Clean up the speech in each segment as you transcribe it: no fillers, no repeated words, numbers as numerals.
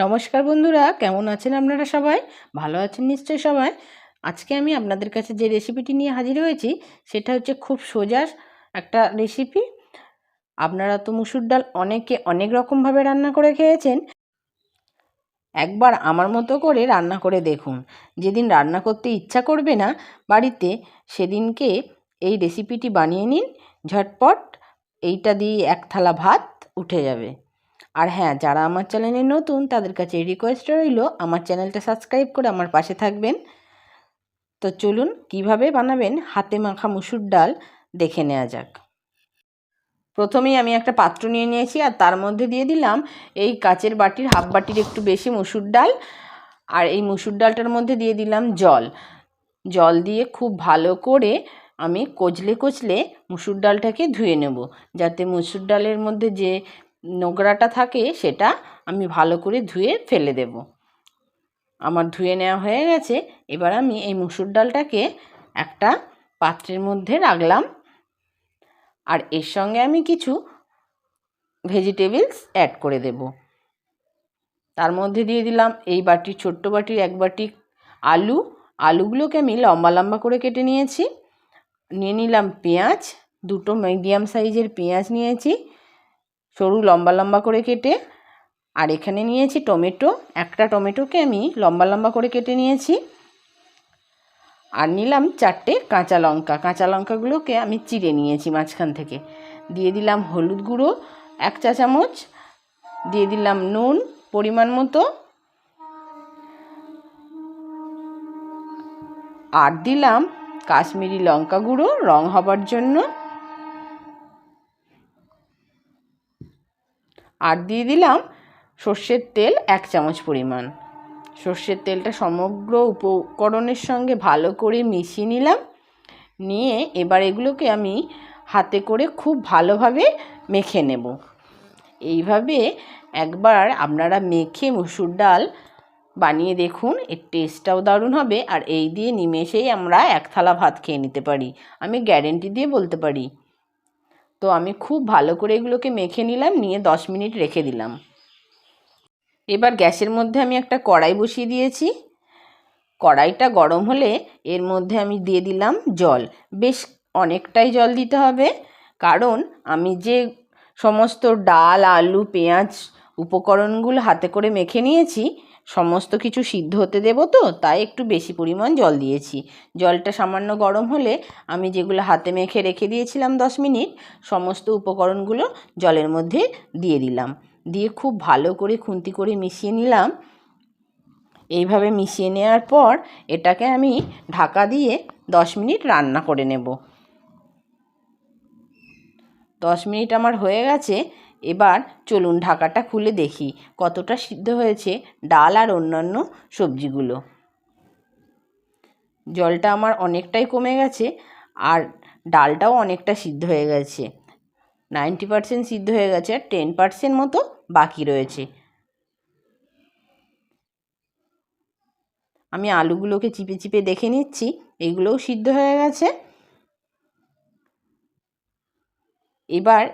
নমস্কার বন্ধুরা, কেমন আছেন আপনারা সবাই? ভালো আছেন নিশ্চয়ই সবাই। আজকে আমি আপনাদের কাছে যে রেসিপিটি নিয়ে হাজির হয়েছি সেটা হচ্ছে খুব সোজা একটা রেসিপি। আপনারা তো মুসুর ডাল অনেকে অনেক রকমভাবে রান্না করে খেয়েছেন। একবার আমার মতো করে রান্না করে দেখুন। যেদিন রান্না করতে ইচ্ছা করবে না বাড়িতে, সেদিনকে এই রেসিপিটি বানিয়ে নিন, ঝটপট এইটা দিয়ে এক থালা ভাত উঠে যাবে। আর হ্যাঁ, যারা আমার চ্যানেলে নতুন তাদের কাছে রিকোয়েস্ট রইল আমার চ্যানেলটা সাবস্ক্রাইব করে আমার পাশে থাকবেন। তো চলুন কিভাবে বানাবেন হাতে মাখা মুসুর ডাল দেখে নেওয়া যাক। প্রথমেই আমি একটা পাত্র নিয়ে নিয়েছি আর তার মধ্যে দিয়ে দিলাম এই কাচের বাটির হাফ বাটির একটু বেশি মুসুর ডাল। আর এই মুসুর ডালটার মধ্যে দিয়ে দিলাম জল। জল দিয়ে খুব ভালো করে আমি কচলে কচলে মুসুর ডালটাকে ধুয়ে নেব, যাতে মুসুর ডালের মধ্যে যে নোংরাটা থাকে সেটা আমি ভালো করে ধুয়ে ফেলে দেব। আমার ধুয়ে নেওয়া হয়ে গেছে। এবার আমি এই মুসুর ডালটাকে একটা পাত্রের মধ্যে রাখলাম। আর এর সঙ্গে আমি কিছু ভেজিটেবলস অ্যাড করে দেব। তার মধ্যে দিয়ে দিলাম এই বাটির ছোট্ট বাটির এক বাটি আলু। আলুগুলোকে আমি লম্বা লম্বা করে কেটে নিয়েছি। নিয়ে নিলাম পেঁয়াজ, দুটো মিডিয়াম সাইজের পেঁয়াজ নিয়েছি সরু লম্বা লম্বা করে কেটে। আর এখানে নিয়েছি টমেটো, একটা টমেটোকে আমি লম্বা লম্বা করে কেটে নিয়েছি। আর নিলাম 4টে কাঁচা লঙ্কা। কাঁচা লঙ্কাগুলোকে আমি চিড়ে নিয়েছি মাঝখান থেকে। দিয়ে দিলাম হলুদ গুঁড়ো 1 চা চামচ, দিয়ে দিলাম নুন পরিমাণ মতো, আর দিলাম কাশ্মীরি লঙ্কা গুঁড়ো রং হবার জন্য, আর দিয়ে দিলাম সর্ষের তেল 1 চামচ পরিমাণ। সর্ষের তেলটা সমগ্র উপকরণের সঙ্গে ভালো করে মিশিয়ে নিলাম। নিয়ে এবার এগুলোকে আমি হাতে করে খুব ভালোভাবে মেখে নেব। এইভাবে একবার আপনারা মেখে মুসুর ডাল বানিয়ে দেখুন, এর টেস্টটাও দারুণ হবে। আর এই দিয়ে নিমেষেই আমরা এক থালা ভাত খেয়ে নিতে পারি, আমি গ্যারেন্টি দিয়ে বলতে পারি। তো আমি খুব ভালো করে এগুলোকে মেখে নিলাম, নিয়ে 10 মিনিট রেখে দিলাম। এবার গ্যাসের মধ্যে আমি একটা কড়াই বসিয়ে দিয়েছি। কড়াইটা গরম হলে এর মধ্যে আমি দিয়ে দিলাম জল। বেশ অনেকটাই জল দিতে হবে, কারণ আমি যে সমস্ত ডাল আলু পেঁয়াজ উপকরণগুলো হাতে করে মেখে নিয়েছি সমস্ত কিছু সিদ্ধ হতে দেবো, তো তাই একটু বেশি পরিমাণ জল দিয়েছি। জলটা সামান্য গরম হলে আমি যেগুলো হাতে মেখে রেখে দিয়েছিলাম 10 মিনিট, সমস্ত উপকরণগুলো জলের মধ্যে দিয়ে দিলাম। দিয়ে খুব ভালো করে খুন্তি করে মিশিয়ে নিলাম। এইভাবে মিশিয়ে নেওয়ার পর এটাকে আমি ঢাকা দিয়ে 10 মিনিট রান্না করে নেব। 10 মিনিট আমার হয়ে গেছে। এবার চলুন ঢাকাটা খুলে দেখি কতটা সিদ্ধ হয়েছে ডাল আর অন্যান্য সবজিগুলো। জলটা আমার অনেকটাই কমে গেছে আর ডালটাও অনেকটা সিদ্ধ হয়ে গেছে। 90% সিদ্ধ হয়ে গেছে, আর 10% মতো বাকি রয়েছে। আমি আলুগুলোকে চিপে চিপে দেখে নিচ্ছি, এগুলোও সিদ্ধ হয়ে গেছে। এবার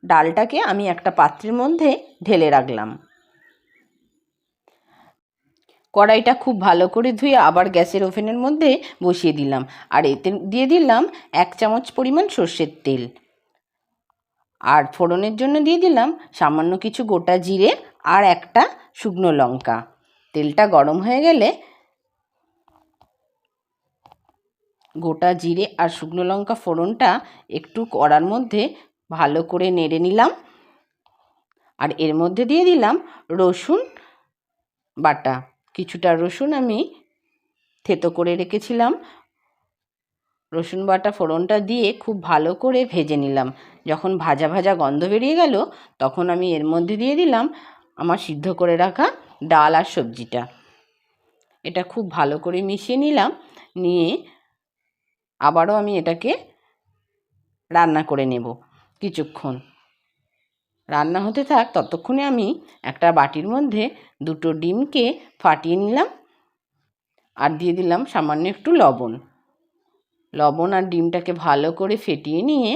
ডালটাকে আমি একটা পাত্রের মধ্যে ঢেলে রাখলাম। কড়াইটা খুব ভালো করে ধুয়ে আবার গ্যাসের ওভেনের মধ্যে বসিয়ে দিলাম। আর এতে দিয়ে দিলাম 1 চামচ পরিমাণ সর্ষের তেল। আর ফোড়নের জন্য দিয়ে দিলাম সামান্য কিছু গোটা জিরে আর একটা শুকনো লঙ্কা। তেলটা গরম হয়ে গেলে গোটা জিরে আর শুকনো লঙ্কা ফোড়নটা একটু কড়ার মধ্যে ভালো করে নেড়ে নিলাম। আর এর মধ্যে দিয়ে দিলাম রসুন বাটা। কিছুটা রসুন আমি থেতো করে রেখেছিলাম। রসুন বাটা ফোড়নটা দিয়ে খুব ভালো করে ভেজে নিলাম। যখন ভাজা ভাজা গন্ধ বেরিয়ে গেল তখন আমি এর মধ্যে দিয়ে দিলাম আমার সিদ্ধ করে রাখা ডাল আর সবজিটা। এটা খুব ভালো করে মিশিয়ে নিলাম। নিয়ে আবারও আমি এটাকে রান্না করে নেব কিছুক্ষণ। রান্না হতে থাক ততক্ষণে আমি একটা বাটির মধ্যে 2টো ডিমকে ফাটিয়ে নিলাম। আর দিয়ে দিলাম সামান্য একটু লবণ। লবণ আর ডিমটাকে ভালো করে ফেটিয়ে নিয়ে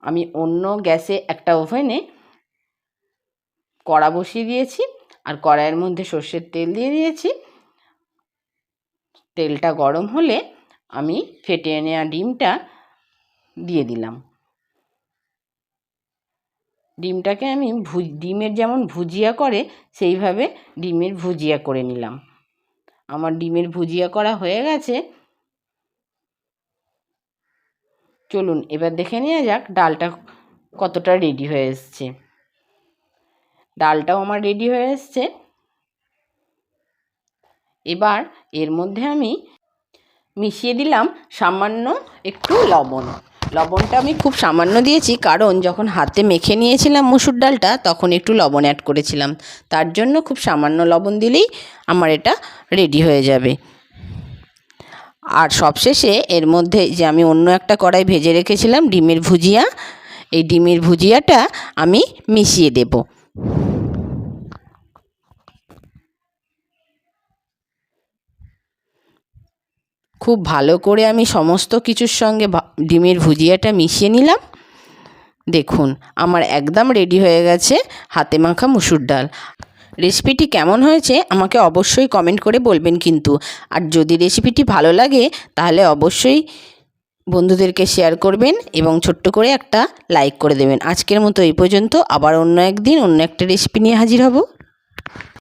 আমি অন্য গ্যাসে একটা ওভেনে কড়া বসিয়ে দিয়েছি আর কড়াইয়ের মধ্যে সর্ষের তেল দিয়ে দিয়েছি। তেলটা গরম হলে আমি ফেটিয়ে নেওয়া ডিমটা দিয়ে দিলাম। ডিমটাকে আমি ডিমের যেমন ভুজিয়া করে সেইভাবে ডিমের ভুজিয়া করে নিলাম। আমার ডিমের ভুজিয়া করা হয়ে গেছে। চলুন এবার দেখে নেওয়া যাক ডালটা কতটা রেডি হয়ে এসছে। ডালটাও আমার রেডি হয়ে এসছে। এবার এর মধ্যে আমি মিশিয়ে দিলাম সামান্য একটু লবণ। লবণটা আমি খুব সামান্য দিয়েছি, কারণ যখন হাতে মেখে নিয়েছিলাম মুসুর ডালটা তখন একটু লবণ অ্যাড করেছিলাম, তার জন্য খুব সামান্য লবণ দিলেই আমার এটা রেডি হয়ে যাবে। আর সবশেষে এর মধ্যে যে আমি অন্য একটা কড়াই ভেজে রেখেছিলাম ডিমের ভুজিয়া, এই ডিমের ভুজিয়াটা আমি মিশিয়ে দেব। খুব ভালো করে আমি সমস্ত কিছুর সঙ্গে ডিমের ভুজিয়াটা মিশিয়ে নিলাম। দেখুন আমার একদম রেডি হয়ে গেছে হাতে মাখা মুসুর ডাল। রেসিপিটি কেমন হয়েছে আমাকে অবশ্যই কমেন্ট করে বলবেন কিন্তু। আর যদি রেসিপিটি ভালো লাগে তাহলে অবশ্যই বন্ধুদেরকে শেয়ার করবেন এবং ছোট্ট করে একটা লাইক করে দেবেন। আজকের মতো এই পর্যন্ত, আবার অন্য একদিন অন্য একটা রেসিপি নিয়ে হাজির হব।